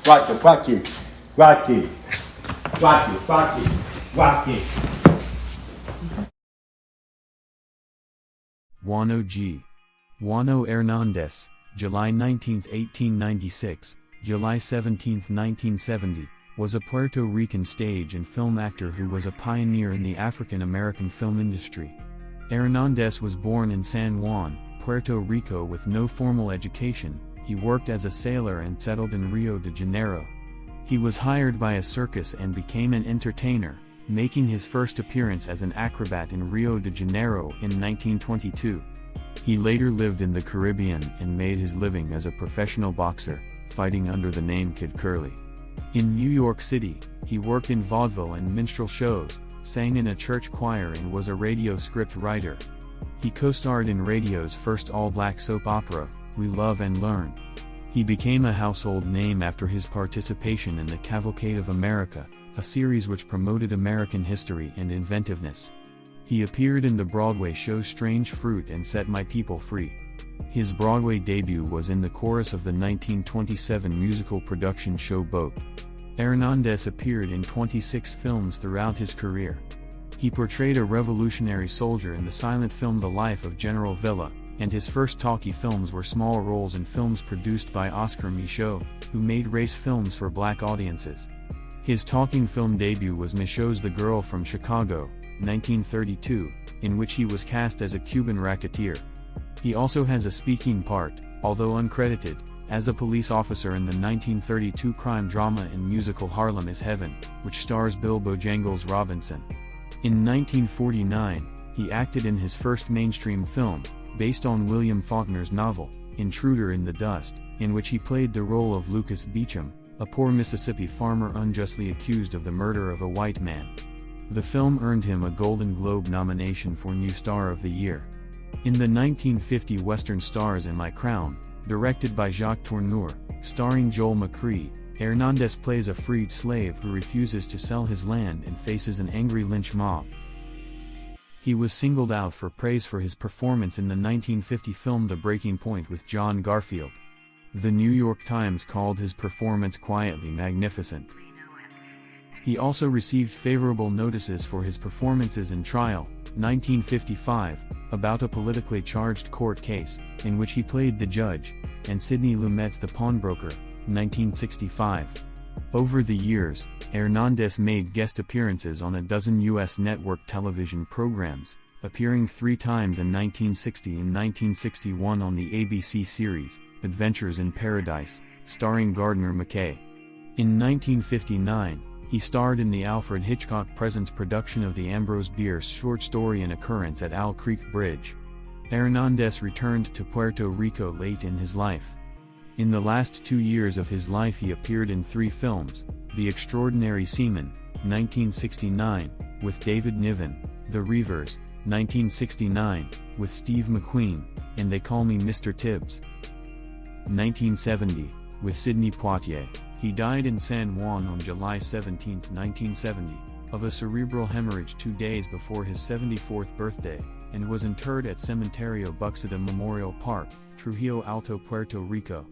Guachi, guachi, guachi, guachi, guachi. Juano G. Juano Hernandez, July 19, 1896, July 17, 1970, was a Puerto Rican stage and film actor who was a pioneer in the African-American film industry. Hernandez was born in San Juan, Puerto Rico with no formal education. He worked as a sailor and settled in Rio de Janeiro. He was hired by a circus and became an entertainer, making his first appearance as an acrobat in Rio de Janeiro in 1922. He later lived in the Caribbean and made his living as a professional boxer, fighting under the name Kid Curly. In New York City, he worked in vaudeville and minstrel shows, sang in a church choir and was a radio script writer. He co-starred in radio's first all-black soap opera, We Love and Learn. He became a household name after his participation in the Cavalcade of America, a series which promoted American history and inventiveness. He appeared in the Broadway show Strange Fruit and Set My People Free. His Broadway debut was in the chorus of the 1927 musical production show Boat. Hernandez appeared in 26 films throughout his career. He portrayed a revolutionary soldier in the silent film The Life of General Villa, and his first talkie films were small roles in films produced by Oscar Michaud, who made race films for black audiences. His talking film debut was Michaud's The Girl from Chicago, 1932, in which he was cast as a Cuban racketeer. He also has a speaking part, although uncredited, as a police officer in the 1932 crime drama and musical Harlem is Heaven, which stars Bill Bojangles Robinson. In 1949, he acted in his first mainstream film, based on William Faulkner's novel, Intruder in the Dust, in which he played the role of Lucas Beecham, a poor Mississippi farmer unjustly accused of the murder of a white man. The film earned him a Golden Globe nomination for New Star of the Year. In the 1950 Western Stars in My Crown, directed by Jacques Tourneur, starring Joel McCrea, Hernandez plays a freed slave who refuses to sell his land and faces an angry lynch mob. He was singled out for praise for his performance in the 1950 film The Breaking Point with John Garfield. The New York Times called his performance quietly magnificent. He also received favorable notices for his performances in Trial, 1955, about a politically charged court case, in which he played the judge, and Sidney Lumet's The Pawnbroker, 1965. Over the years, Hernandez made guest appearances on a dozen U.S. network television programs, appearing 3 times in 1960 and 1961 on the ABC series, Adventures in Paradise, starring Gardner McKay. In 1959, he starred in the Alfred Hitchcock Presents production of the Ambrose Bierce short story An Occurrence at Owl Creek Bridge. Hernandez returned to Puerto Rico late in his life. In the last 2 years of his life he appeared in 3 films, The Extraordinary Seaman, 1969, with David Niven, The Reavers, 1969, with Steve McQueen, and They Call Me Mr. Tibbs, 1970, with Sidney Poitier. He died in San Juan on July 17, 1970, of a cerebral hemorrhage 2 days before his 74th birthday, and was interred at Cementerio Buxtehude Memorial Park, Trujillo Alto, Puerto Rico.